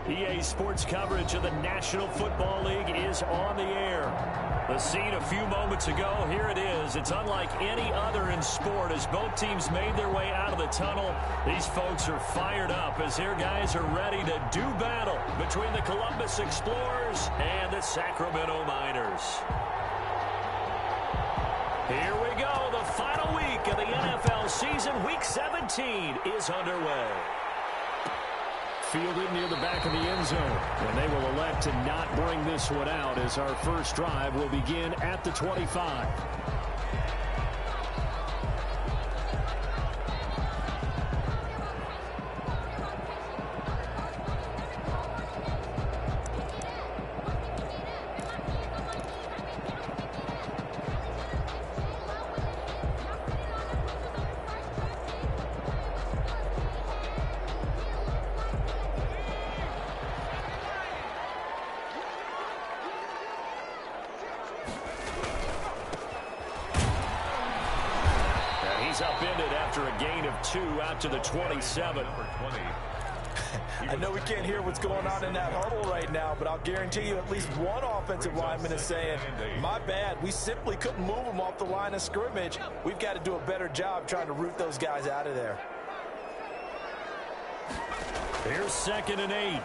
EA Sports coverage of the National Football League is on the air. The scene a few moments ago, here it is. It's unlike any other in sport as both teams made their way out of the tunnel. These folks are fired up as their guys are ready to do battle between the Columbus Explorers and the Sacramento Miners. Here we go. The final week of the NFL season. Week 17 is underway. Fielded near the back of the end zone. And they will elect to not bring this one out as our first drive will begin at the 25. Upended after a gain of 2 out to the 27. I know we can't hear what's going on in that huddle right now, but I'll guarantee you at least one offensive lineman is saying, my bad, we simply couldn't move them off the line of scrimmage. We've got to do a better job trying to root those guys out of there. Here's 2nd and 8.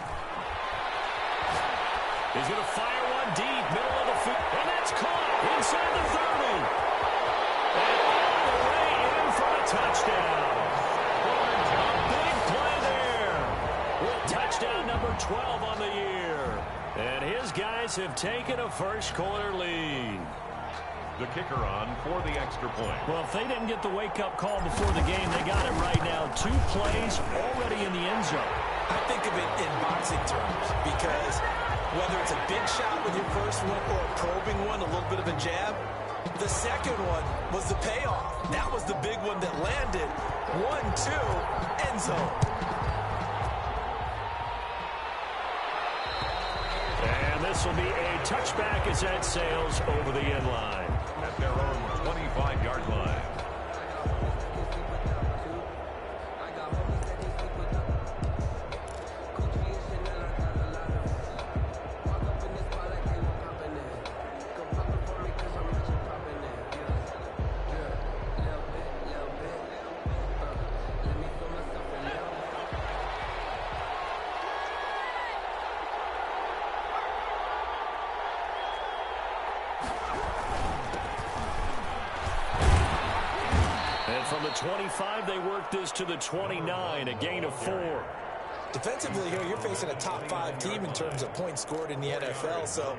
He's going to fire one deep, middle of the field, and that's caught inside the 30. Touchdown. A big play there. With touchdown number 12 on the year. And his guys have taken a first quarter lead. The kicker on for the extra point. Well, if they didn't get the wake-up call before the game, they got it right now. 2 plays already in the end zone. I think of it in boxing terms because whether it's a big shot with your first one or a probing one, a little bit of a jab, the second one was the payoff. That was the big one that landed. 1-2, end zone. And this will be a touchback as that sails over the end line. At their own 25-yard line. From the 25, they work this to the 29, a gain of 4. Defensively here, you're facing a top 5 team in terms of points scored in the NFL. So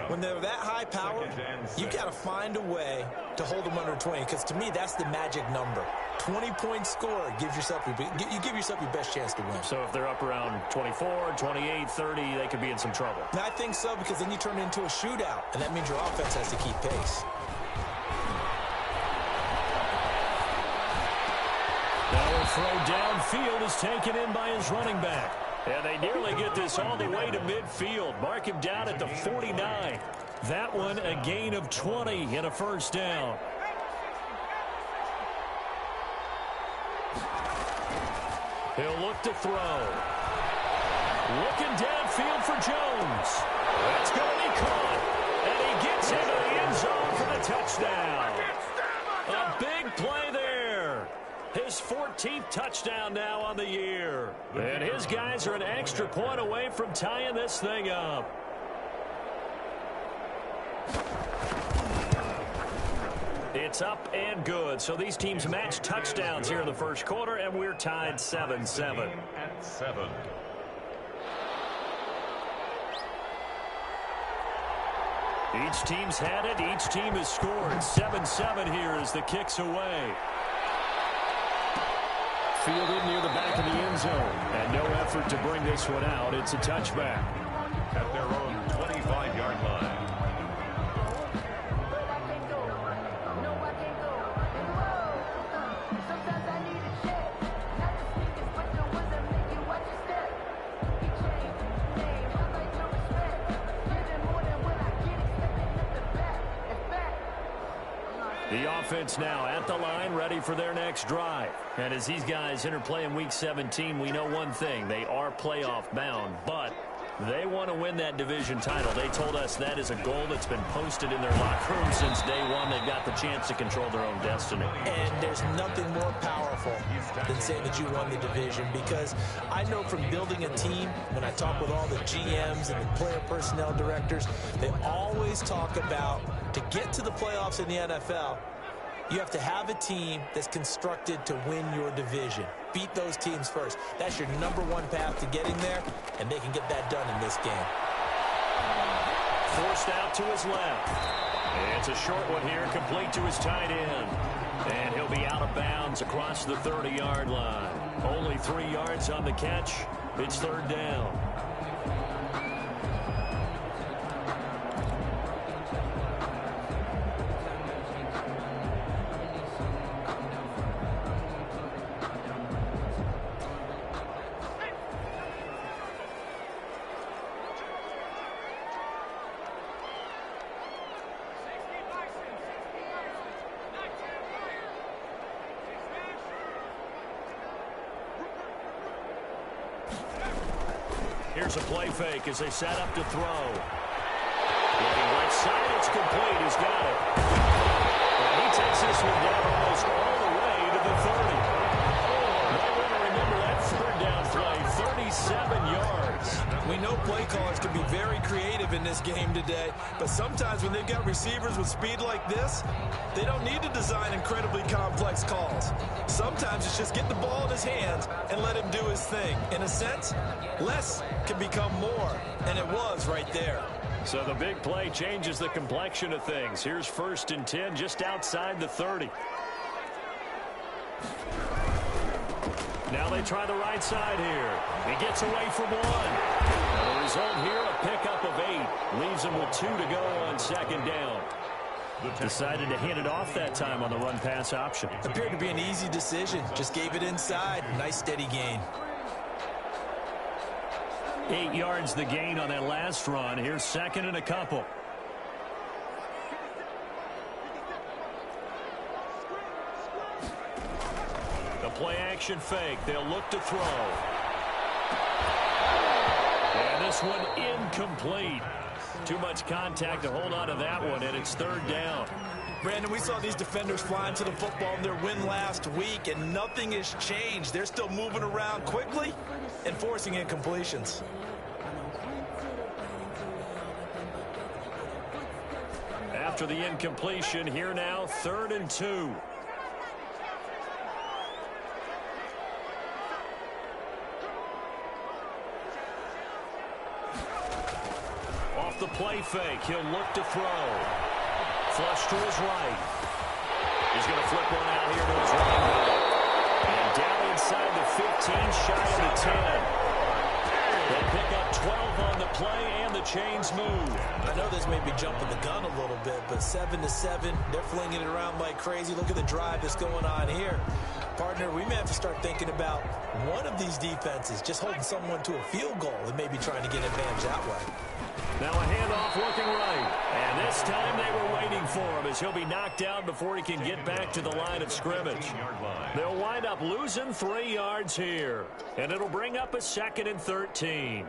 when they're that high powered, you've got to find a way to hold them under 20. Because to me, that's the magic number. 20 points scored gives yourself you give yourself your best chance to win. So if they're up around 24, 28, 30, they could be in some trouble. And I think so, because then you turn it into a shootout, and that means your offense has to keep pace. Throw downfield is taken in by his running back. And they nearly get this all the way to midfield. Mark him down at the 49. That one a gain of 20 and a first down. He'll look to throw. Looking downfield for Jones. That's going to be caught. And he gets into the end zone for the touchdown. A big play there. His 14th touchdown now on the year. And his guys are an extra point away from tying this thing up. It's up and good. So these teams match touchdowns here in the first quarter, and we're tied 7-7. At 7. Each team's had it. Each team has scored. 7-7 here as the kick's away. Fielded near the back of the end zone. And no effort to bring this one out. It's a touchback. At their own 25-yard line. The offense now at the line, ready for their next drive. And as these guys interplay in Week 17, we know one thing. They are playoff bound, but They want to win that division title. They told us that is a goal that's been posted in their locker room since day one. They've got the chance to control their own destiny. And there's nothing more powerful than saying that you won the division, because I know from building a team, when I talk with all the GMs and the player personnel directors, they always talk about, to get to the playoffs in the NFL, you have to have a team that's constructed to win your division. Beat those teams first. That's your #1 path to getting there, and they can get that done in this game. Forced out to his left. It's a short one here, complete to his tight end. And he'll be out of bounds across the 30-yard line. Only 3 yards on the catch. It's third down. Here's a play fake as they set up to throw. Looking right side, it's complete. He's got it. And he takes this one down almost all the way to the 30. Might want to remember that third down play, 37 yards. We know play callers can be very creative in this game today, but sometimes when they've got receivers with speed like this, they don't need to design incredibly complex calls. Sometimes it's just get the ball in his hands and let him do his thing. In a sense, less can become more, and it was right there. So the big play changes the complexion of things. Here's 1st and 10 just outside the 30. Now they try the right side here. He gets away from one. And the result here, a pickup of 8. Leaves him with 2 to go on 2nd down. Decided to hand it off that time on the run-pass option. Appeared to be an easy decision. Just gave it inside. Nice steady gain. 8 yards the gain on that last run. Here's 2nd and a couple. The play-action fake. They'll look to throw. And this one incomplete. Too much contact to hold on to that one, and it's 3rd down. Brandon, we saw these defenders flying to the football in their win last week, and nothing has changed. They're still moving around quickly and forcing incompletions. After the incompletion, here now, 3rd and 2. Off the play fake, he'll look to throw. Flush to his right. He's going to flip one out here to his running back. And down inside the 15, shy of the 10. They'll pick up 12 on the play, and the chains move. I know this may be jumping the gun a little bit, but 7-7, they're flinging it around like crazy. Look at the drive that's going on here. Partner, we may have to start thinking about one of these defenses just holding someone to a field goal and maybe trying to get advantage that way. Now a handoff looking right. And this time they were waiting for him as he'll be knocked down before he can get back to the line of scrimmage. They'll wind up losing 3 yards here. And it'll bring up a 2nd and 13.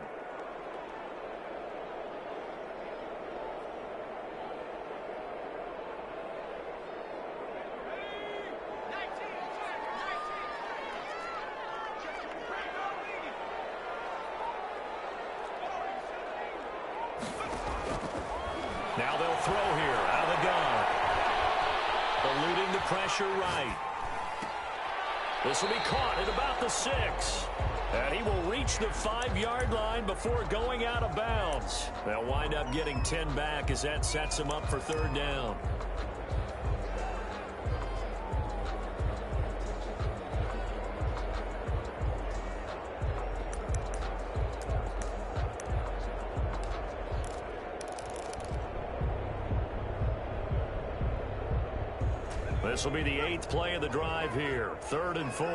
Now they'll throw here out of the gun. Eluding the pressure right. This will be caught at about the 6. And he will reach the 5-yard line before going out of bounds. They'll wind up getting 10 back as that sets him up for 3rd down. This will be the 8th play of the drive here. 3rd and 4.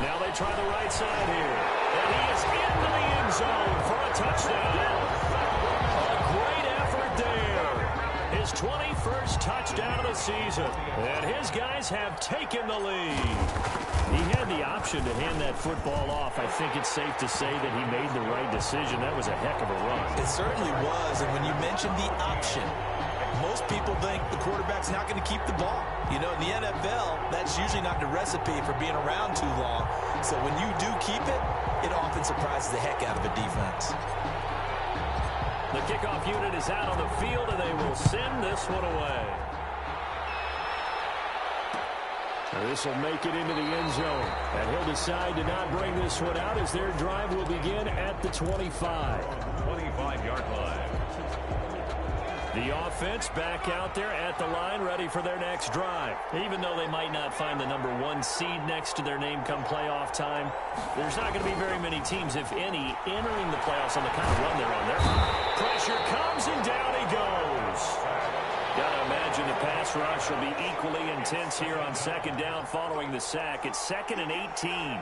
Now they try the right side here. And he is into the end zone for a touchdown. A great effort there. His his 21st touchdown of the season. And his guys have taken the lead. He had the option to hand that football off. I think it's safe to say that he made the right decision. That was a heck of a run. It certainly was. And when you mentioned the option, most people think the quarterback's not going to keep the ball. You know, in the NFL, that's usually not the recipe for being around too long. So when you do keep it, it often surprises the heck out of a defense. The kickoff unit is out on the field, and they will send this one away. This will make it into the end zone. And he'll decide to not bring this one out as their drive will begin at the 25. 25-yard line. The offense back out there at the line, ready for their next drive. Even though they might not find the #1 seed next to their name come playoff time, there's not going to be very many teams, if any, entering the playoffs on the kind of run they're on there. Pressure comes, and down he goes. Got to imagine the pass rush will be equally intense here on second down following the sack. It's 2nd and 18.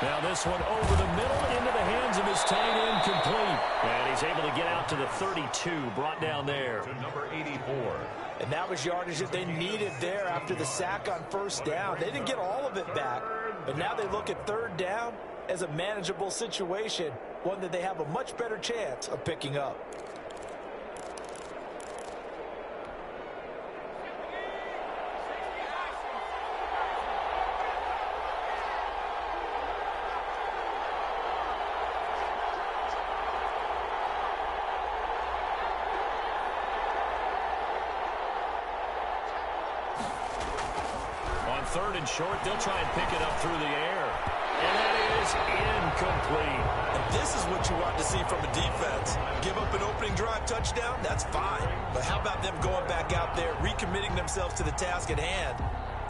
Now this one over the middle into the hands of his tight end, complete. And he's able to get out to the 32, brought down there. To number 84. And that was yardage that they needed there after the sack on first down. They didn't get all of it back, but now they look at third down as a manageable situation, one that they have a much better chance of picking up. Third and short, they'll try and pick it up through the air. And that is incomplete. And this is what you want to see from a defense. Give up an opening drive touchdown, that's fine. But how about them going back out there, recommitting themselves to the task at hand,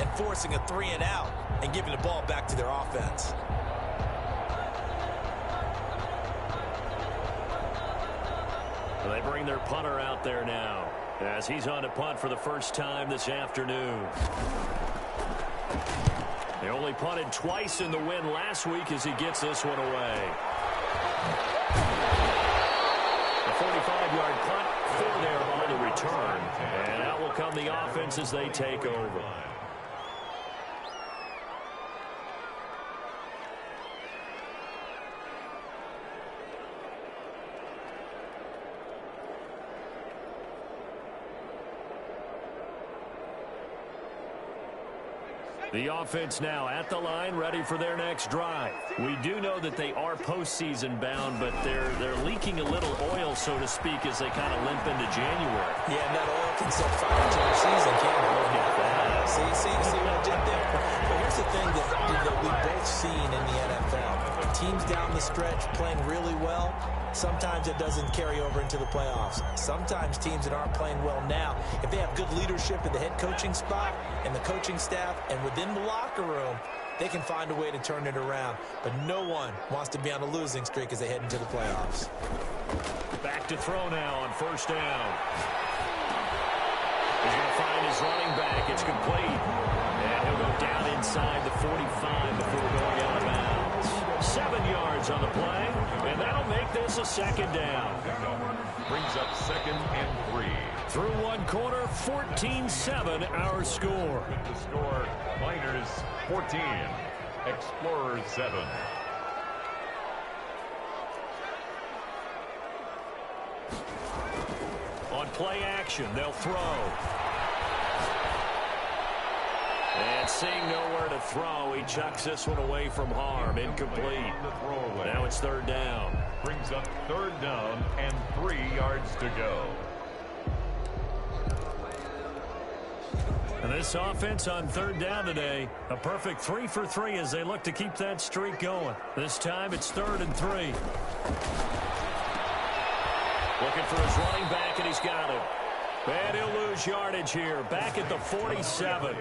and forcing a 3 and out, and giving the ball back to their offense? They bring their punter out there now, as he's on to punt for the first time this afternoon. They only punted twice in the win last week as he gets this one away. A 45-yard punt for there on the return. And out will come the offense as they take over. The offense now at the line, ready for their next drive. We do know that they are postseason bound, but they're leaking a little oil, so to speak, as they kind of limp into January. Yeah, and that oil can set fire to your season, can't it? Look at that. See what I did there? But here's the thing that we've both seen in the NFL. Teams down the stretch playing really well, sometimes it doesn't carry over into the playoffs. Sometimes teams that aren't playing well now, if they have good leadership in the head coaching spot and the coaching staff and within the locker room, they can find a way to turn it around. But no one wants to be on a losing streak as they head into the playoffs. Back to throw now on first down. He's going to find his running back. It's complete. And he'll go down inside the 45 before going out of bounds. 7 yards on the play, and that'll make this a second down. Brings up 2nd and 3. Through one quarter, 14-7 our score. With the score, Miners 14, Explorers 7. On play action, they'll throw. And seeing nowhere to throw, he chucks this one away from harm. Incomplete. Now it's third down. Brings up third down and 3 yards to go. And this offense on third down today, a perfect 3 for 3 as they look to keep that streak going. This time it's 3rd and 3. Looking for his running back, and he's got it. And he'll lose yardage here, back at the 47.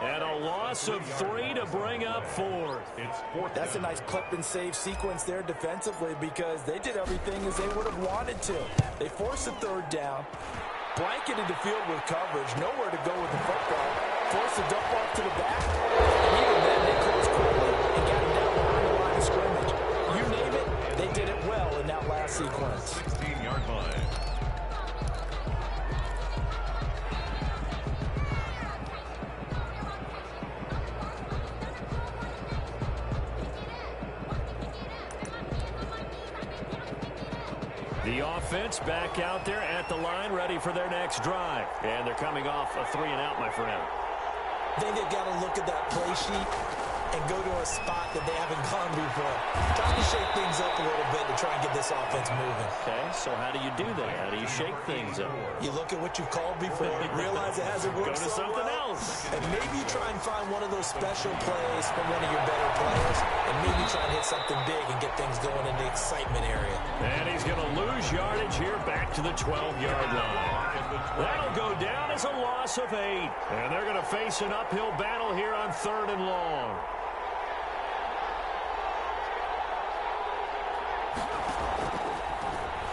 And a loss of 3 to bring up 4th. It's 4th. That's a nice clip and save sequence there defensively because they did everything as they would have wanted to. They forced a 3rd down, blanketed the field with coverage, nowhere to go with the football, forced the dump off to the back, and even then they closed quickly and got him down behind the line of scrimmage. You name it, they did it well in that last sequence. 16-yard line. The offense back out there at the line, ready for their next drive. And they're coming off a 3-and-out, my friend. I think they've got to look at that play sheet and go to a spot that they haven't gone before. Trying to shake things up a little bit to try and get this offense moving. Okay, so how do you do that? How do you shake things up? You look at what you've called before, realize it hasn't worked Go to so something well, else. and maybe try and find one of those special plays from one of your better players, and maybe try and hit something big and get things going in the excitement area. And he's going to lose yardage here back to the 12-yard line. That'll go down as a loss of 8. And they're going to face an uphill battle here on 3rd and long.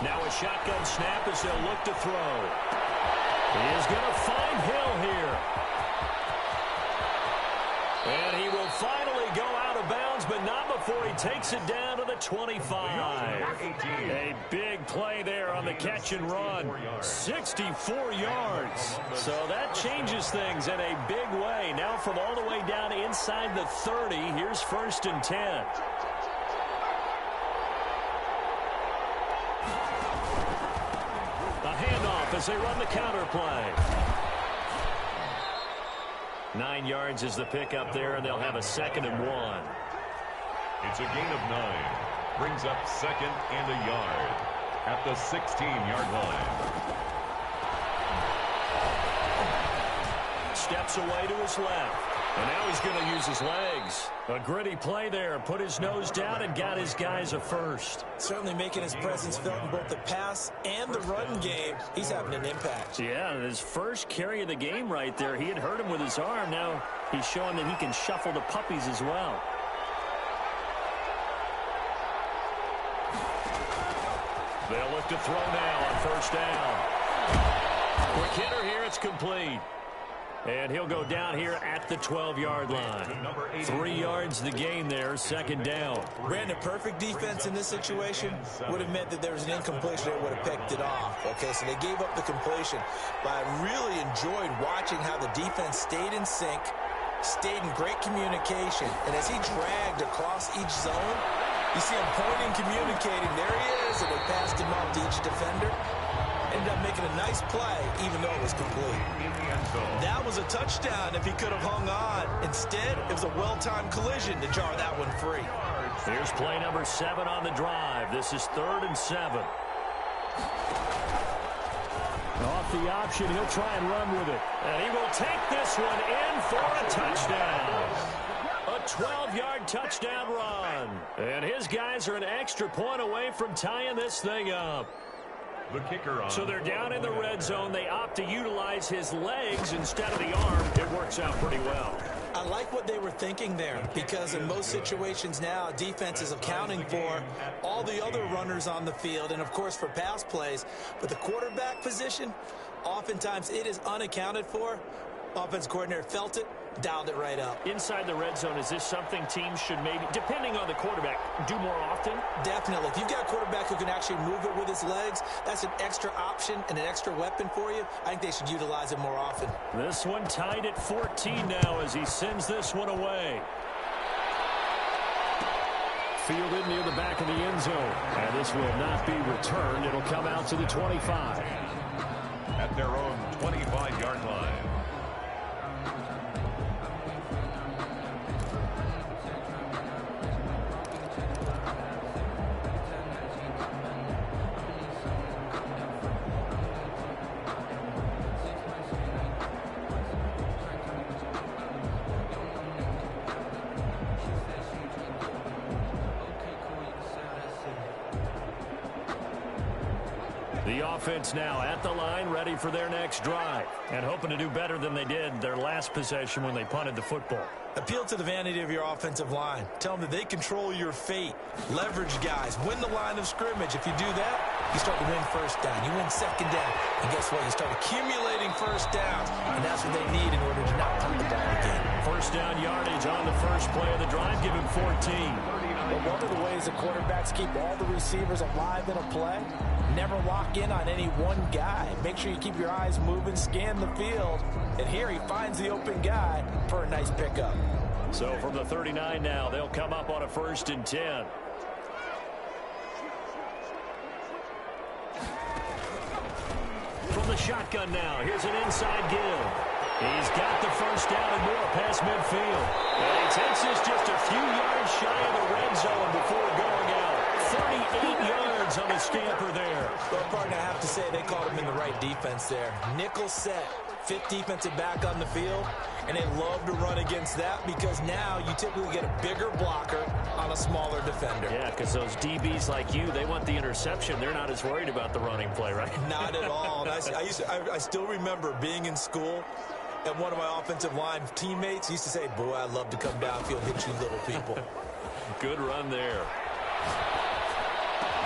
Now a shotgun snap as they'll look to throw. He is going to find Hill here. And he will finally go out of bounds, but not before he takes it down to the 25. A big play there on the catch and run. 64 yards. So that changes things in a big way. Now from all the way down inside the 30, here's 1st and 10. As they run the counter play. 9 yards is the pickup there, and they'll have a 2nd and 1. It's a gain of 9. Brings up 2nd and a yard at the 16-yard line. Steps away to his left. And now he's going to use his legs. A gritty play there. Put his nose down and got his guys a 1st. Certainly making his presence felt in both the pass and the run game. He's having an impact. Yeah, his first carry of the game right there. He had hurt him with his arm. Now he's showing that he can shuffle the puppies as well. They'll look to throw now on 1st down. Quick hitter here. It's complete. And he'll go down here at the 12-yard line. 3 yards the gain there, 2nd down. Brandon, perfect defense in this situation would have meant that there was an incompletion that would have picked it off. Okay, so they gave up the completion. But I really enjoyed watching how the defense stayed in sync, stayed in great communication. And as he dragged across each zone, you see him pointing, communicating. There he is, and they passed him off to each defender. Ended up making a nice play, even though it was complete. That was a touchdown if he could have hung on. Instead, it was a well-timed collision to jar that one free. Here's play number 7 on the drive. This is 3rd and 7. Off the option, he'll try and run with it. And he will take this one in for a touchdown. A 12-yard touchdown run. And his guys are an extra point away from tying this thing up. The kicker on. So they're down in the red zone. They opt to utilize his legs instead of the arm. It works out pretty well. I like what they were thinking there because in most situations now, defense is accounting for all the other runners on the field and, of course, for pass plays. But the quarterback position, oftentimes it is unaccounted for. Offense coordinator felt it, dialed it right up. Inside the red zone, is this something teams should maybe, depending on the quarterback, do more often? Definitely. If you've got a quarterback who can actually move it with his legs, that's an extra option and an extra weapon for you. I think they should utilize it more often. This one tied at 14 now as he sends this one away. Fielded near the back of the end zone. And this will not be returned. It'll come out to the 25. At their own 25-yard line. The offense now at the line, ready for their next drive, and hoping to do better than they did their last possession when they punted the football. Appeal to the vanity of your offensive line. Tell them that they control your fate. Leverage guys. Win the line of scrimmage. If you do that, you start to win first down. You win second down. And guess what? You start accumulating first downs. And that's what they need in order to not punt the ball again. First down yardage on the first play of the drive. Give him 14. But one of the ways the quarterbacks keep all the receivers alive in a play, never lock in on any one guy. Make sure you keep your eyes moving, scan the field. And here he finds the open guy for a nice pickup. So from the 39 now, they'll come up on a 1st and 10. From the shotgun now, here's an inside give. He's got the first down and more past midfield. And he takes this just a few yards shy of the red zone before going out. 38 yards on the scamper there. Well, partner, I have to say they caught him in the right defense there. Nickel set, 5th defensive back on the field, and they love to run against that because now you typically get a bigger blocker on a smaller defender. Yeah, because those DBs like you, they want the interception. They're not as worried about the running play, right? Not at all. I still remember being in school, and one of my offensive line teammates used to say, boy, I'd love to come downfield and hit you little people. Good run there.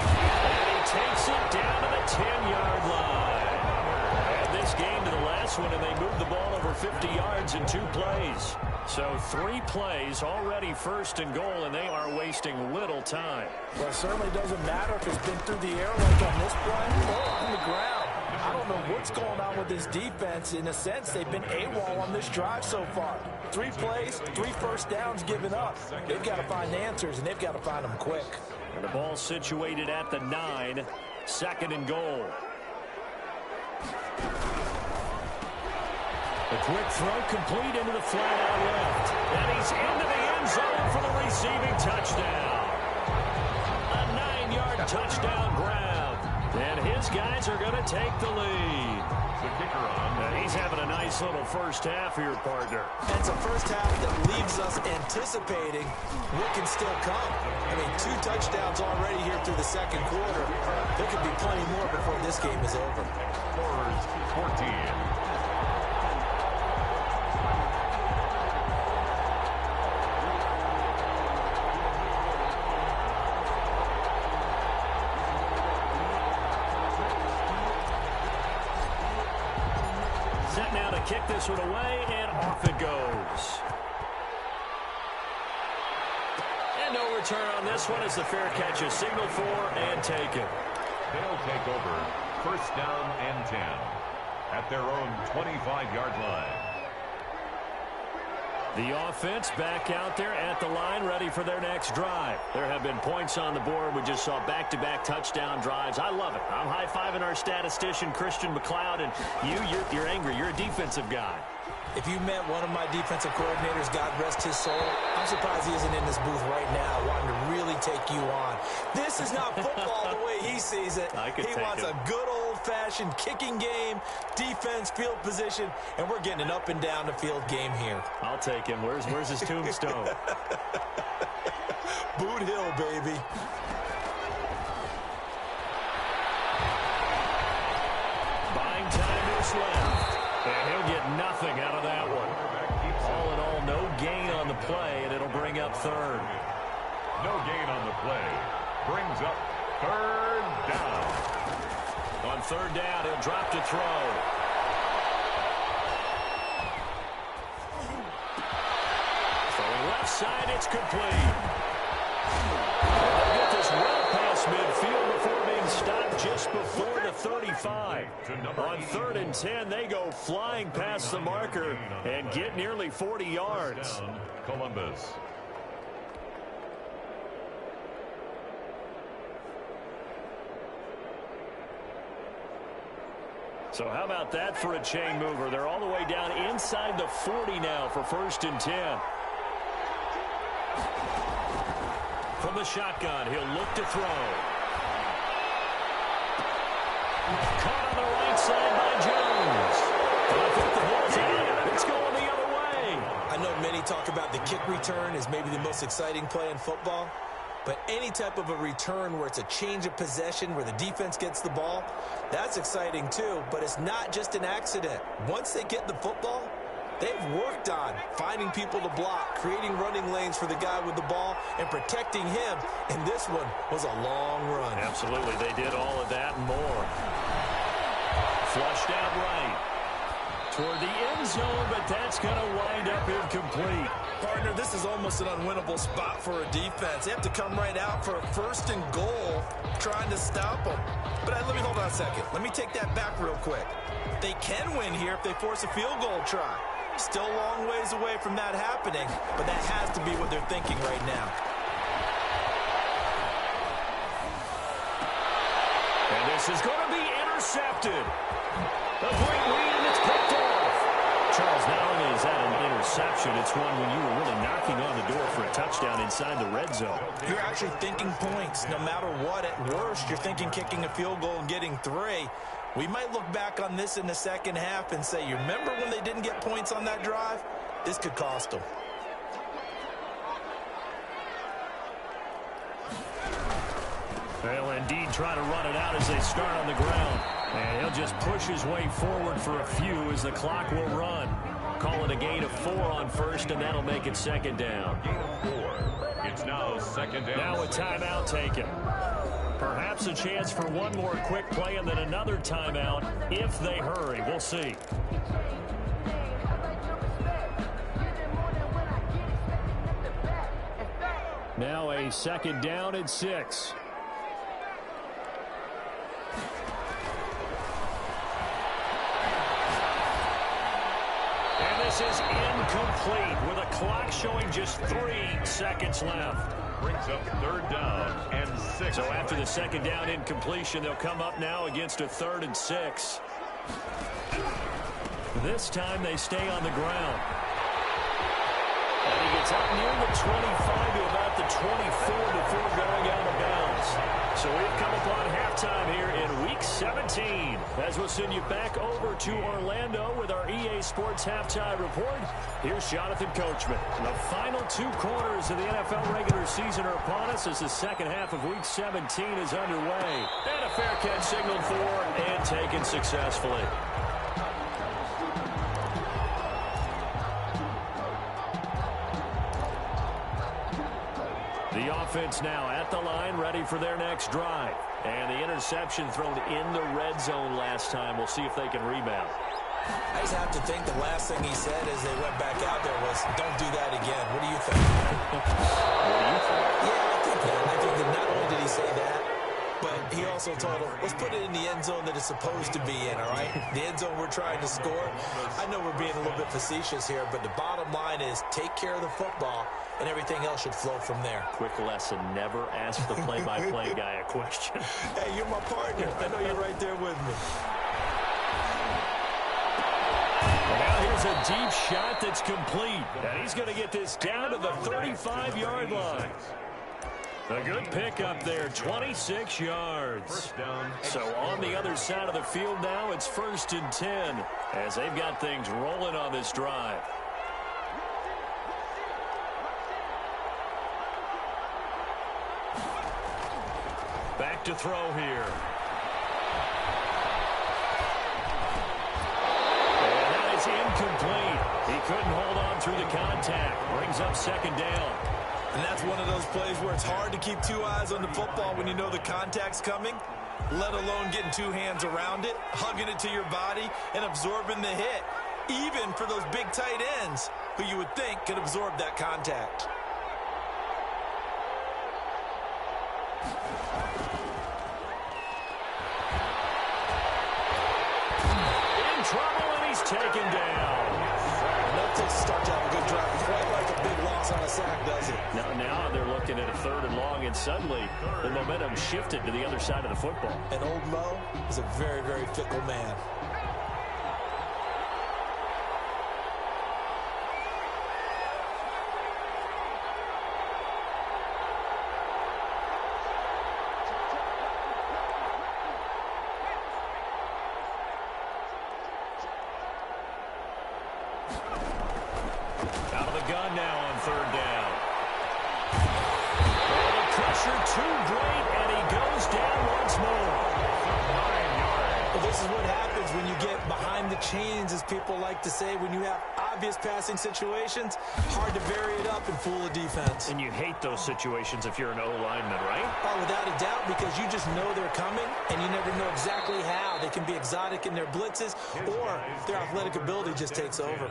And he takes it down to the 10-yard line. And this game to the last one, and they moved the ball over 50 yards in 2 plays. So 3 plays, already 1st and goal, and they are wasting little time. Well, it certainly doesn't matter if it's been through the air like on this play or on the ground. I don't know what's going on with this defense. In a sense, they've been AWOL on this drive so far. 3 plays, 3 first downs given up. They've got to find answers, and they've got to find them quick. And the ball situated at the 9, 2nd and goal. The quick throw complete into the flat out left. And he's into the end zone for the receiving touchdown. A 9-yard touchdown grab. And his guys are going to take the lead. The kicker on. And he's having a nice little first half here, partner. And it's a first half that leaves us anticipating what can still come. I mean, 2 touchdowns already here through the 2nd quarter. There could be plenty more before this game is over. Scores 14. Now to kick this one away, and off it goes. And no return on this one as the fair catch is signaled for and taken. They'll take over 1st down and 10 at their own 25-yard line. The offense back out there at the line, ready for their next drive. There have been points on the board. We just saw back-to-back touchdown drives. I love it. I'm high-fiving our statistician, Christian McLeod, and you're angry. You're a defensive guy. If you met one of my defensive coordinators, God rest his soul, I'm surprised he isn't in this booth right now wanting to really take you on. This is not football the way he sees it. He wants a good old-fashioned kicking game, defense, field position, and we're getting an up and down the field game here. I'll take him. Where's his tombstone? Boot Hill, baby. Buying time is left. And he'll get nothing out of that one. All in all, no gain on the play, and it'll bring up 3rd. No gain on the play. Brings up 3rd down. On 3rd down, he'll drop to throw. Throwing left side, it's complete. They'll get this well past midfield before being stopped just before the 35. On 3rd and 10, they go flying past the marker and get nearly 40 yards. Columbus. So how about that for a chain mover? They're all the way down inside the 40 now for 1st and 10. From the shotgun, he'll look to throw. Caught on the right side by Jones. And I think the ball's out. It's going the other way. I know many talk about the kick return as maybe the most exciting play in football, But any type of a return where it's a change of possession, where the defense gets the ball, that's exciting too. But it's not just an accident. Once they get the football, they've worked on finding people to block, creating running lanes for the guy with the ball, and protecting him. And this one was a long run. Absolutely. They did all of that and more. Flushed out right toward the end zone, but that's going to wind up incomplete. Partner, this is almost an unwinnable spot for a defense. They have to come right out for a 1st and goal, trying to stop them. But let me hold on a second. Let me take that back real quick. They can win here if they force a field goal try. Still a long ways away from that happening, but that has to be what they're thinking right now. And this is going to be intercepted. A great read, and it's picked off. Charles, not only is that an interception, it's one when you were really knocking on the door for a touchdown inside the red zone. You're actually thinking points. No matter what, at worst, you're thinking kicking a field goal and getting 3. We might look back on this in the second half and say, you remember when they didn't get points on that drive? This could cost them. They'll indeed try to run it out as they start on the ground. And he'll just push his way forward for a few as the clock will run. Call it a gain of 4 on first, and that'll make it 2nd down. Gain of 4. It's now 2nd down. Now a timeout taken. Perhaps a chance for one more quick play and then another timeout if they hurry. We'll see. Now a 2nd down and 6. And this is incomplete with a clock showing just 3 seconds left. Brings up 3rd down and 6. So after the 2nd down incompletion, they'll come up now against a 3rd and 6. This time they stay on the ground. And he gets up near the 25 to about the 24 before going out of bounds. So we've come upon halftime here in Week 17. As we'll send you back over to Orlando with our EA Sports Halftime Report. Here's Jonathan Coachman. The final 2 quarters of the NFL regular season are upon us as the second half of Week 17 is underway. And a fair catch signaled for and taken successfully. The offense now at the line, ready for their next drive. And the interception thrown in the red zone last time. We'll see if they can rebound. I just have to think the last thing he said as they went back out there was, don't do that again. What do you think? What do you think? Yeah, I think that. I think that not only did he say that, but he also told him, let's put it in the end zone that it's supposed to be in, all right? The end zone we're trying to score. I know we're being a little bit facetious here, but the bottom line is take care of the football, and everything else should flow from there. Quick lesson, never ask the play-by-play guy a question. Hey, you're my partner. I know you're right there with me. Well, now here's a deep shot that's complete. And he's going to get this down to the 35-yard line. A good pickup there, 26 yards. So on the other side of the field now, it's 1st and 10 as they've got things rolling on this drive. Back to throw here. And that is incomplete. He couldn't hold on through the contact. Brings up 2nd down. And that's one of those plays where it's hard to keep 2 eyes on the football when you know the contact's coming, let alone getting 2 hands around it, hugging it to your body, and absorbing the hit, even for those big tight ends who you would think could absorb that contact. In trouble, and he's taken down. And that takes a start to have a good drive. It's quite like a big loss on a sack, does it? Now they're looking at a 3rd and long, and suddenly the momentum shifted to the other side of the football. And old Mo is a very, very fickle man. Pressure pressure too great, and he goes down once more. Well, this is what happens when you get behind the chains, as people like to say. When you have obvious passing situations, hard to vary it up and fool a defense. And you hate those situations if you're an O-lineman, right? Oh, without a doubt, because you just know they're coming, and you never know exactly how. They can be exotic in their blitzes, or their athletic ability just takes over.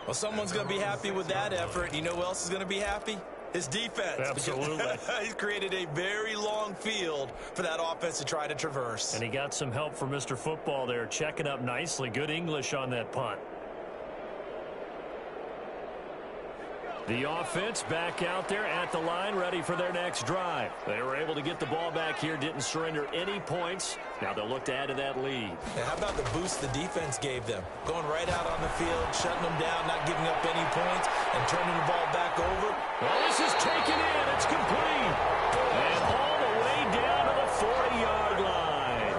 Well, someone's going to be happy with that effort. You know who else is going to be happy? His defense. Absolutely. He's created a very long field for that offense to try to traverse. And he got some help from Mr. Football there, checking up nicely. Good English on that punt. The offense back out there at the line, ready for their next drive. They were able to get the ball back here, didn't surrender any points. Now they'll look to add to that lead. Now, how about the boost the defense gave them? Going right out on the field, shutting them down, not giving up any points, and turning the ball back over. Well, this is taken in. It's complete. And all the way down to the 40-yard line.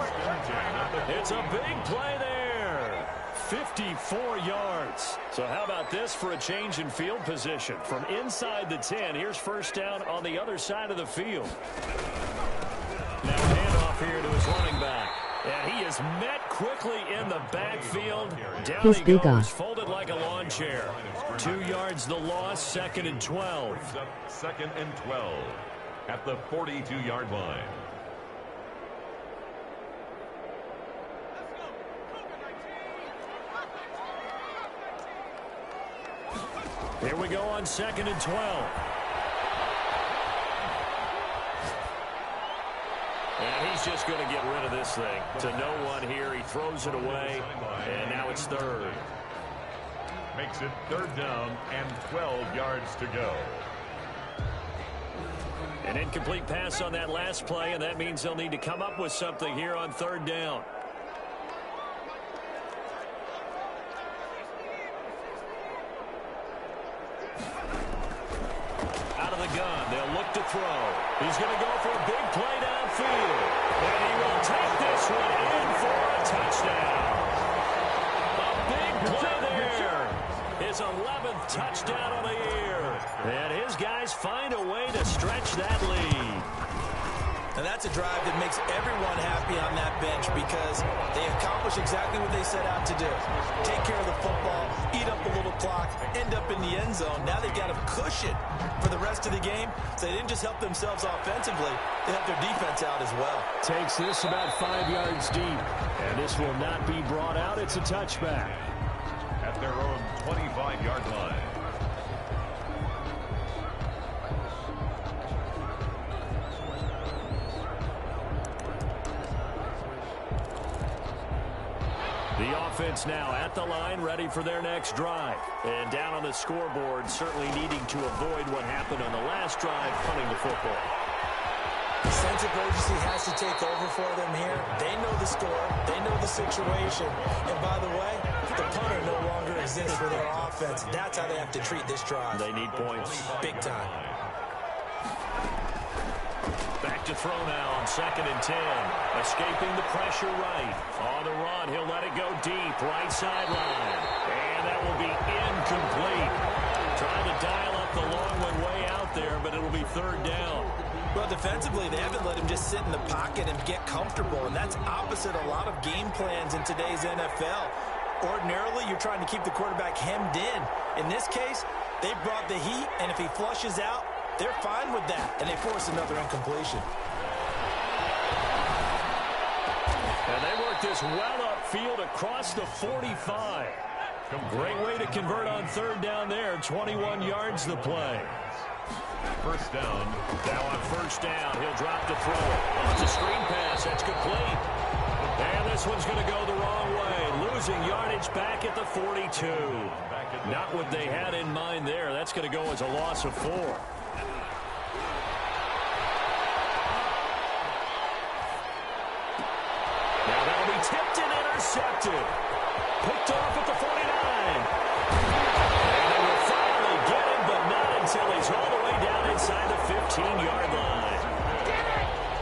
It's a big play there. 54 yards. So how about this for a change in field position? From inside the 10, here's first down on the other side of the field. Now a handoff here to his running back. And he is met quickly in the backfield. Down he goes, folded like a lawn chair. 2 yards the loss, 2nd and 12. 2nd and 12 at the 42-yard line. Here we go on 2nd and 12. And he's just going to get rid of this thing. To no one here. He throws it away. And now it's 3rd. Makes it 3rd down and 12 yards to go. An incomplete pass on that last play, and that means they'll need to come up with something here on 3rd down. Gun. They'll look to throw. He's going to go for a big play downfield. And he will take this one in for a touchdown. A big play there. His 11th touchdown on the year. And his guys find a way to stretch that lead. And that's a drive that makes everyone happy on that bench because they accomplish exactly what they set out to do. Take care of the football, eat up a little clock, end up in the end zone. Now they've got a cushion for the rest of the game. So they didn't just help themselves offensively, they helped their defense out as well. Takes this about 5 yards deep. And this will not be brought out. It's a touchback. At their own 25-yard line. The offense now at the line, ready for their next drive. And down on the scoreboard, certainly needing to avoid what happened on the last drive, punting the football. The sense of urgency has to take over for them here. They know the score. They know the situation. And by the way, the punter no longer exists for their offense. That's how they have to treat this drive. They need points. Big time. Back to throw now on 2nd and 10. Escaping the pressure right. On the run, he'll let it go deep. Right sideline. And that will be incomplete. Trying to dial up the long one way out there, but it'll be 3rd down. Well, defensively, they haven't let him just sit in the pocket and get comfortable, and that's opposite a lot of game plans in today's NFL. Ordinarily, you're trying to keep the quarterback hemmed in. In this case, they brought the heat, and if he flushes out, they're fine with that, and they force another incompletion. And they work this well upfield across the 45. Great way to convert on 3rd down there. 21 yards the play. First down. Now on 1st down, he'll drop to throw. Oh, it's a screen pass. That's complete. And this one's going to go the wrong way. Losing yardage back at the 42. Not what they had in mind there. That's going to go as a loss of 4. Now that'll be tipped and intercepted. Picked off at the 49. And they will finally get him, but not until he's all the way down inside the 15-yard line.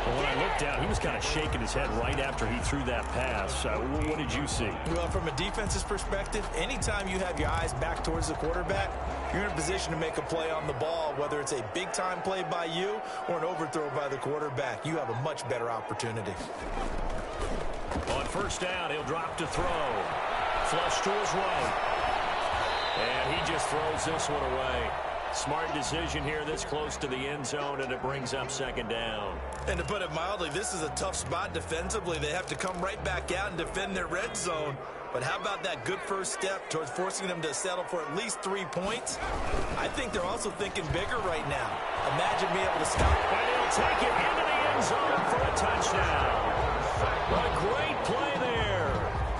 Well, when I looked down, he was kind of shaking his head right after he threw that pass. What did you see? Well, from a defense's perspective, anytime you have your eyes back towards the quarterback, you're in a position to make a play on the ball, whether it's a big-time play by you or an overthrow by the quarterback. You have a much better opportunity. On first down, he'll drop to throw. Flush to his right. And he just throws this one away. Smart decision here this close to the end zone, and it brings up second down. And to put it mildly, this is a tough spot defensively. They have to come right back out and defend their red zone. But how about that good first step towards forcing them to settle for at least 3 points? I think they're also thinking bigger right now. Imagine being able to stop. And he'll take it into the end zone for a touchdown. What a great play there.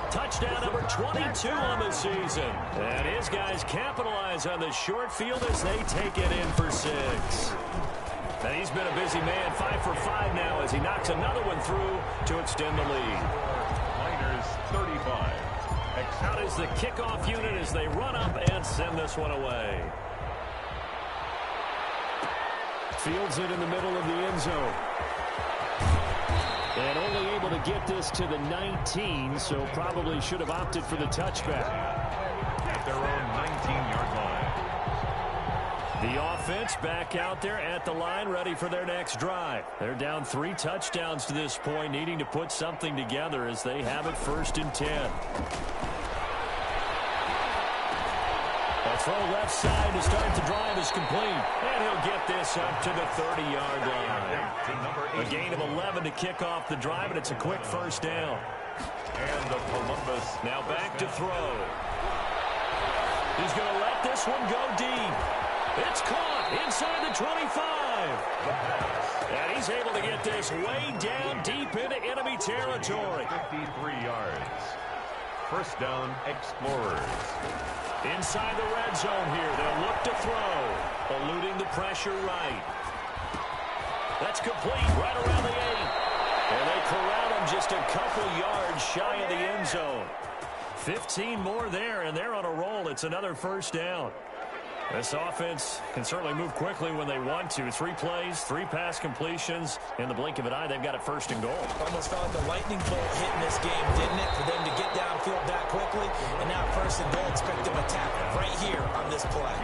Touchdown number 22 on the season. And his guys capitalize on the short field as they take it in for 6. And he's been a busy man, 5 for 5 now as he knocks another one through to extend the lead. Niners 35. Out is the kickoff unit as they run up and send this one away. Fields it in the middle of the end zone. And only able to get this to the 19, so probably should have opted for the touchback. At their own 19-yard line. The offense back out there at the line, ready for their next drive. They're down 3 touchdowns to this point, needing to put something together as they have it 1st and 10. A throw left side to start the drive is complete. And he'll get this up to the 30-yard line. A gain of 11 to kick off the drive, and it's a quick first down. And the Columbus now back to throw. He's going to let this one go deep. It's caught inside the 25. And he's able to get this way down deep into enemy territory. 53 yards. First down, Explorers. Inside the red zone here. They'll look to throw. Eluding the pressure right. That's complete right around the 8. And they corral him just a couple yards shy of the end zone. 15 more there, and they're on a roll. It's another first down. This offense can certainly move quickly when they want to. 3 plays, 3 pass completions. In the blink of an eye, they've got it 1st and goal. Almost felt like the lightning bolt hit in this game, didn't it? For them to get downfield that quickly. And now 1st and goal, expect them to tap right here on this play.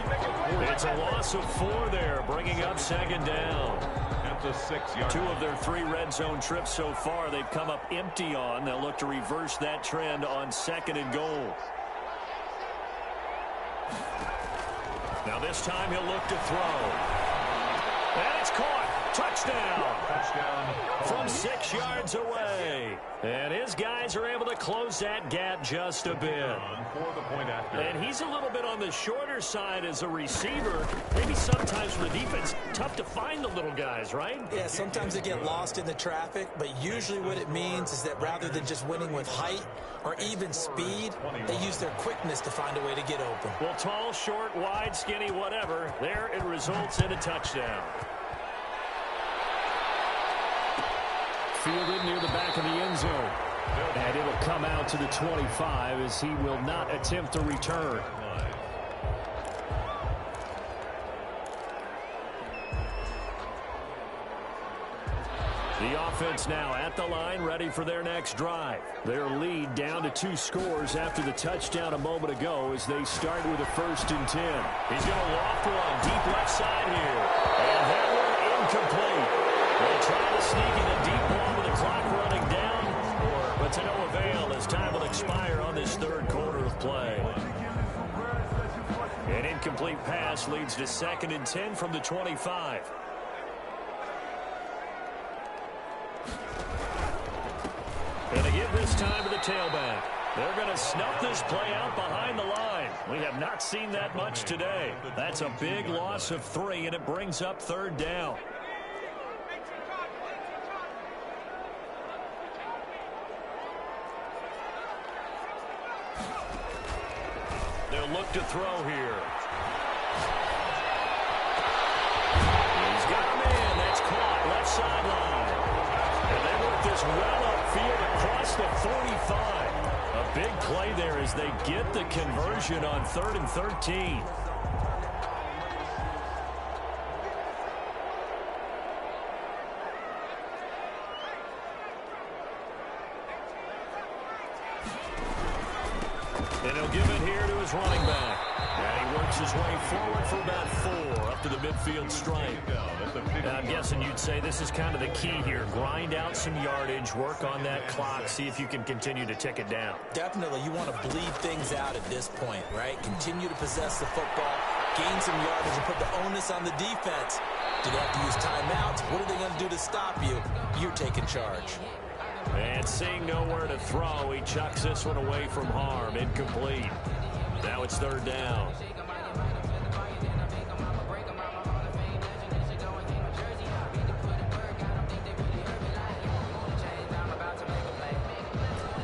It's a loss of 4 there, bringing up 2nd down. At the 6-yard 2 of their 3 red zone trips so far, they've come up empty on. They'll look to reverse that trend on 2nd and goal. Now this time he'll look to throw. And it's caught. Touchdown. From 6 yards away. And his guys are able to close that gap just a bit. For the point after. And he's a little bit on the shorter side as a receiver. Maybe sometimes for the defense, tough to find the little guys, right? Yeah, sometimes they get lost in the traffic, but usually what it means is that rather than just winning with height or even speed, they use their quickness to find a way to get open. Well, tall, short, wide, skinny, whatever, there it results in a touchdown. Fielded near the back of the end zone. And it'll come out to the 25 as he will not attempt a return. The offense now at the line, ready for their next drive. Their lead down to 2 scores after the touchdown a moment ago as they start with a 1st and 10. He's going to loft one deep left side here. And that one incomplete. They'll try to sneak in a deep ball with the clock running down, but to no avail as time will expire on this 3rd quarter of play. An incomplete pass leads to 2nd and 10 from the 25. And they give this time to the tailback. They're going to snuff this play out behind the line. We have not seen that much today. That's a big loss of 3, and it brings up 3rd down. They'll look to throw here. He's got a man. That's caught left sideline. And they work this well upfield across the 45. A big play there as they get the conversion on 3rd and 13. And he'll give it here to his running back. And he works his way forward for about 4 up to the midfield stripe. Now, I'm guessing you'd say this is kind of the key here. Grind out some yardage, work on that clock, see if you can continue to tick it down. Definitely, you want to bleed things out at this point, right? Continue to possess the football, gain some yardage, and put the onus on the defense. Do they have to use timeouts? What are they going to do to stop you? You're taking charge. And seeing nowhere to throw, he chucks this one away from harm. Incomplete. Now it's 3rd down.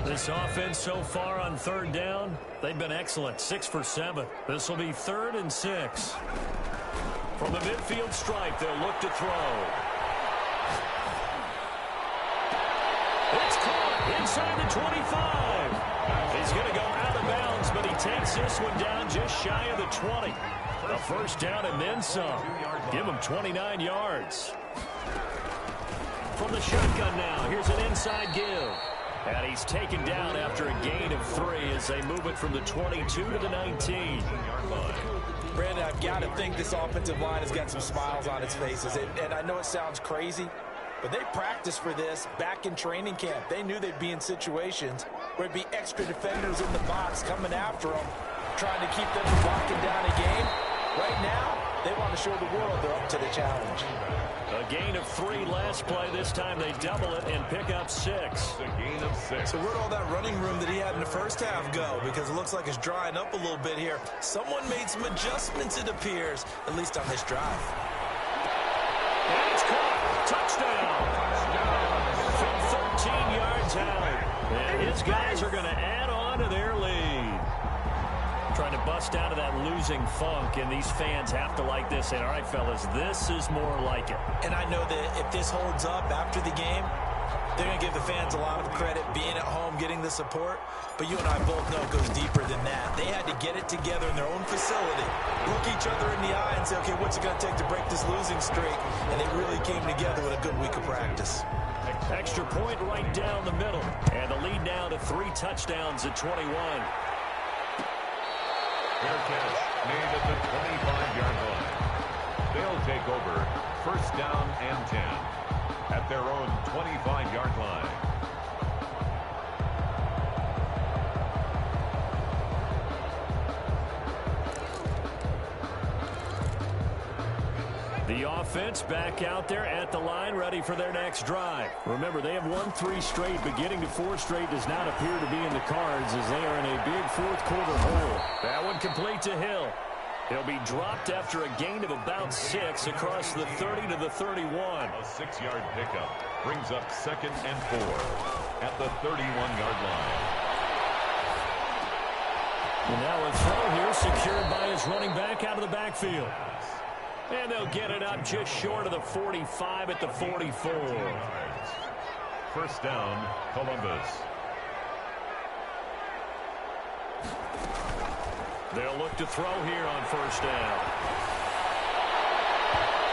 This offense so far on 3rd down, they've been excellent. 6 for 7. This will be 3rd and 6. From the midfield stripe, they'll look to throw. It's caught inside the 25. He's going to go out of bounds, but he takes this one down just shy of the 20. A 1st down and then some. Give him 29 yards. From the shotgun now, here's an inside give. And he's taken down after a gain of 3 as they move it from the 22 to the 19. Brandon, I've got to think this offensive line has got some smiles on its faces. And I know it sounds crazy, but they practiced for this back in training camp. They knew they'd be in situations where it'd be extra defenders in the box coming after them, trying to keep them from locking down a game. Right now, they want to show the world they're up to the challenge. A gain of 3 last play. This time they double it and pick up 6. A gain of 6. So where'd all that running room that he had in the first half go? Because it looks like it's drying up a little bit here. Someone made some adjustments, it appears, at least on this drive. And it's caught. Touchdown. From 13 yards out. And his guys are going to add on to their lead. Trying to bust out of that losing funk, and these fans have to like this. And all right, fellas, this is more like it. And I know that if this holds up after the game, they're going to give the fans a lot of credit being at home, getting the support. But you and I both know it goes deeper than that. They had to get it together in their own facility, look each other in the eye and say, okay, what's it going to take to break this losing streak? And they really came together with a good week of practice. Extra point right down the middle. And the lead now to 3 touchdowns at 21. Fair catch made at the 25-yard line. They'll take over 1st down and 10 at their own 25-yard line. The offense back out there at the line, ready for their next drive. Remember, they have won 3 straight, but getting to 4 straight does not appear to be in the cards as they are in a big 4th quarter hole. That one complete to Hill. He'll be dropped after a gain of about 6 across the 30 to the 31. A 6-yard pickup brings up 2nd and 4 at the 31-yard line. And now a throw here secured by his running back out of the backfield. And they'll get it up just short of the 45 at the 44. 1st down, Columbus. They'll look to throw here on 1st down.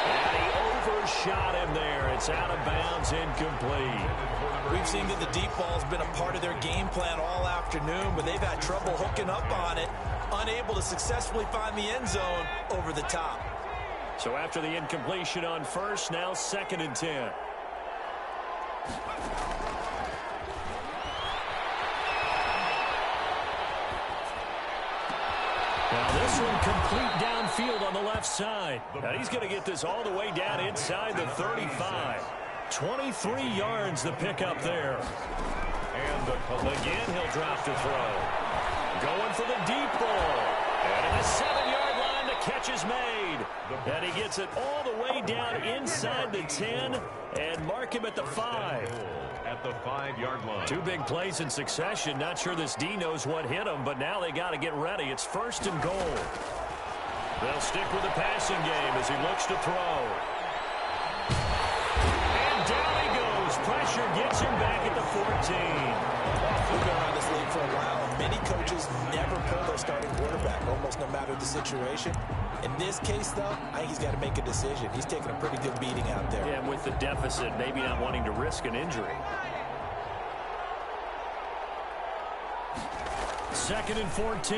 And he overshot him there. It's out of bounds, incomplete. We've seen that the deep ball's been a part of their game plan all afternoon, but they've had trouble hooking up on it, unable to successfully find the end zone over the top. So after the incompletion on 1st, now 2nd and 10. Now this one complete downfield on the left side. Now he's going to get this all the way down inside the 35. 23 yards the pickup there. And again, he'll drop to throw. Going for the deep ball. And at the 7-yard line, the catch is made. And he gets it all the way down inside the 10 and mark him at the 5. At the 5-yard line. 2 big plays in succession. Not sure this D knows what hit him, but now they got to get ready. It's 1st and goal. They'll stick with the passing game as he looks to throw. And down he goes. Pressure gets him back at the 14. We've been around this league for a while, and many coaches never pull their starting quarterback, almost no matter the situation. In this case, though, I think he's got to make a decision. He's taking a pretty good beating out there. Yeah, and with the deficit, maybe not wanting to risk an injury. 2nd and 14.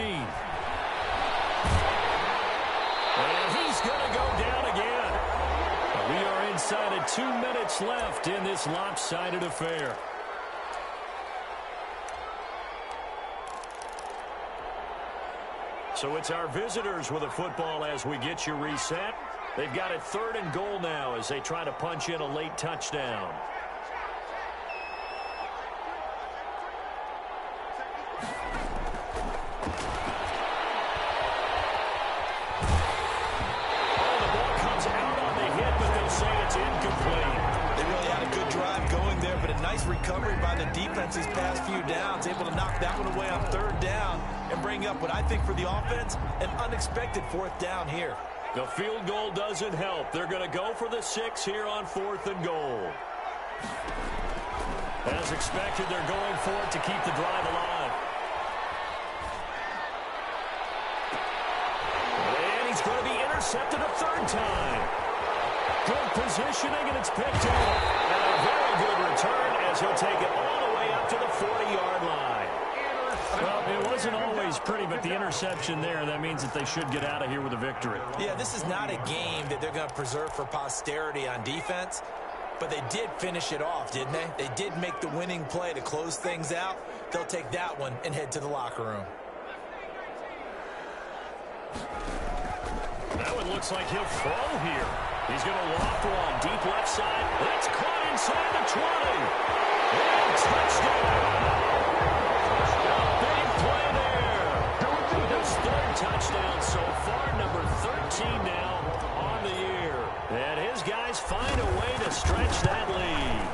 And he's going to go down again. We are inside of 2 minutes left in this lopsided affair. So it's our visitors with a football as we get you reset. They've got it 3rd and goal now as they try to punch in a late touchdown. Oh, the ball comes out on the hit, but they'll say it's incomplete. They really had a good drive going there, but a nice recovery by the defense these past few downs, able to knock that one away on 3rd down and bring up what I think for the offense, an unexpected 4th down here. The field goal doesn't help. They're going to go for the 6 here on 4th and goal. As expected, they're going for it to keep the drive alive. And he's going to be intercepted a 3rd time. Good positioning, and it's picked up. And a very good return as he'll take it all the way up to the 40-yard line. Well, it wasn't always pretty, but the interception there, that means that they should get out of here with a victory. Yeah, this is not a game that they're going to preserve for posterity on defense, but they did finish it off, didn't they? They did make the winning play to close things out. They'll take that one and head to the locker room. That one looks like he'll throw here. He's going to loft one deep left side. That's caught inside the 20. And touchdown. Big play there. His 3rd touchdown so far, number 13 now on the year. And his guys find a way to stretch that lead.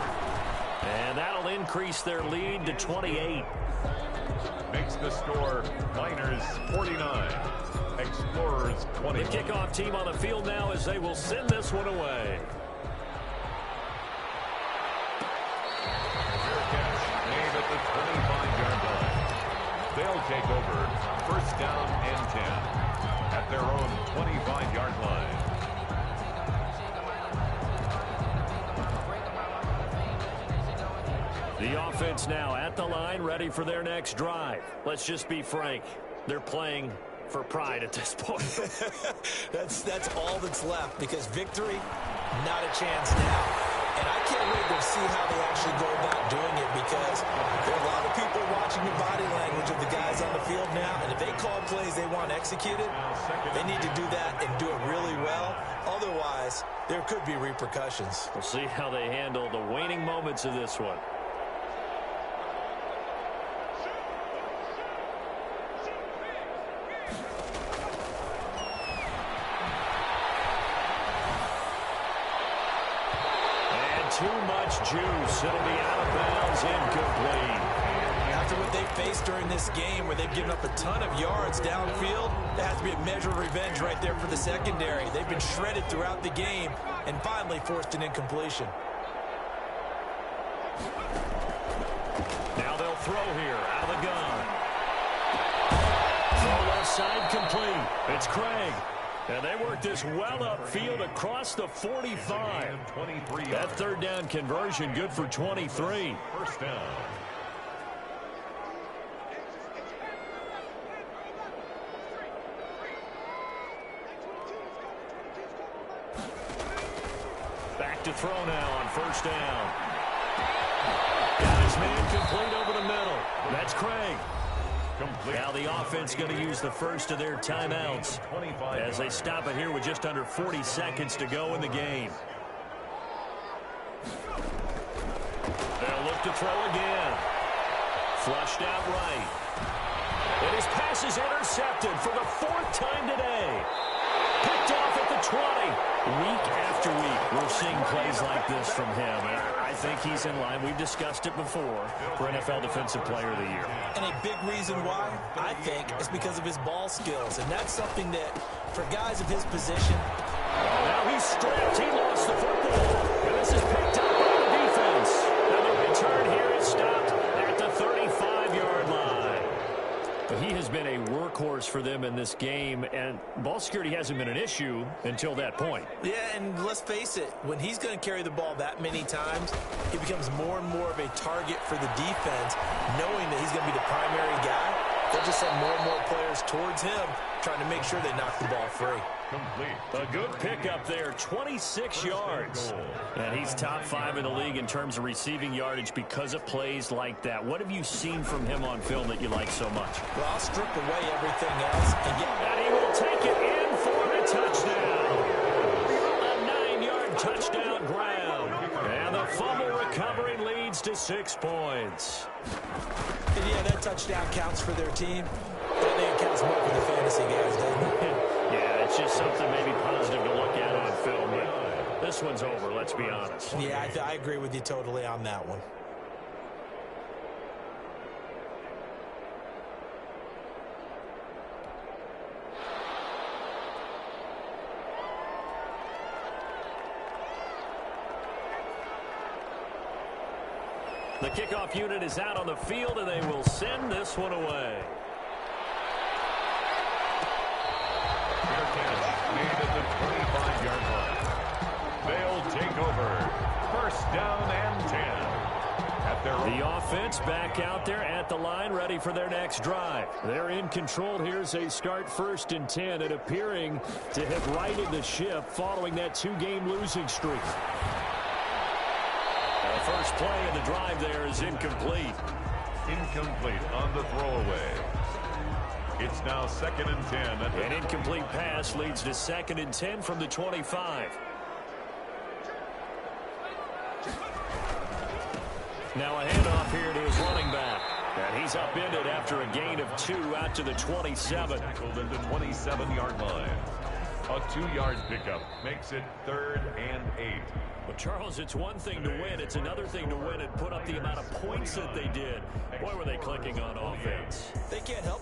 And that'll increase their lead to 28. Makes the score Niners 49. Explorers 20. The kickoff team on the field now as they will send this one away. Fair catch made at the 25-yard line. They'll take over 1st down and 10 at their own 25-yard line. The offense now at the line, ready for their next drive. Let's just be frank. They're playing for pride at this point. That's all that's left, because victory, not a chance now. And I can't wait to see how they actually go about doing it, because there are a lot of people watching the body language of the guys on the field now, and if they call plays they want executed, they need to do that and do it really well. Otherwise, there could be repercussions. We'll see how they handle the waning moments of this one. Too much juice. It'll be out of bounds, incomplete. After what they faced during this game, where they've given up a ton of yards downfield, there has to be a measure of revenge right there for the secondary. They've been shredded throughout the game and finally forced an incompletion. Now they'll throw here out of the gun. Throw left side complete. It's Craig. And they work this well upfield across the 45. That 3rd down conversion good for 23. 1st down. Back to throw now on 1st down. Got his man complete over the middle. That's Craig. Now the offense going to use the first of their timeouts as they stop it here with just under 40 seconds to go in the game. They'll look to throw again. Flushed out right. And his pass is intercepted for the 4th time today. Picked off at the 20. Week after week, we're seeing plays like this from him. And I think he's in line. We've discussed it before for NFL Defensive Player of the Year. And a big reason why, I think, is because of his ball skills. And that's something that, for guys of his position... Now he's stripped. He lost the football. And this is picked up by the defense. And the return here is stopped at the 35-yard line. But he has been a workhorse for them in this game, and ball security hasn't been an issue until that point. Yeah, and let's face it, when he's going to carry the ball that many times, he becomes more and more of a target for the defense, knowing that he's going to be the primary guy. They're They'll just send more and more players towards him, trying to make sure they knock the ball free. Complete. A good pickup there, 26 yards. And he's top 5 in the league in terms of receiving yardage because of plays like that. What have you seen from him on film that you like so much? Well, I'll strip away everything else and get... And he will take it in for the touchdown. A 9-yard touchdown ground. And the fumble recovery leads to 6 points. And yeah, that touchdown counts for their team. I think it counts more for the fantasy guys, doesn't it? Yeah, it's just something maybe positive to look at on film, but this one's over, let's be honest. Yeah, I agree with you totally on that one. The kickoff unit is out on the field, and they will send this one away. Made at the 25-yard line. They'll take over. First down and 10. At their The offense back out there at the line, ready for their next drive. They're in control here as they start 1st and 10 and appearing to have righted the ship following that 2-game losing streak. The first play of the drive there is incomplete. Incomplete on the throwaway. It's now 2nd and 10. An incomplete pass leads to 2nd and 10 from the 25. Now a handoff here to his running back. And he's upended after a gain of 2 out to the 27. Tackled at the 27-yard line. A 2-yard pickup makes it 3rd and 8. Well, Charles, it's one thing to win. It's another thing to win and put up the amount of points that they did. Boy, were they clicking on offense. They can't help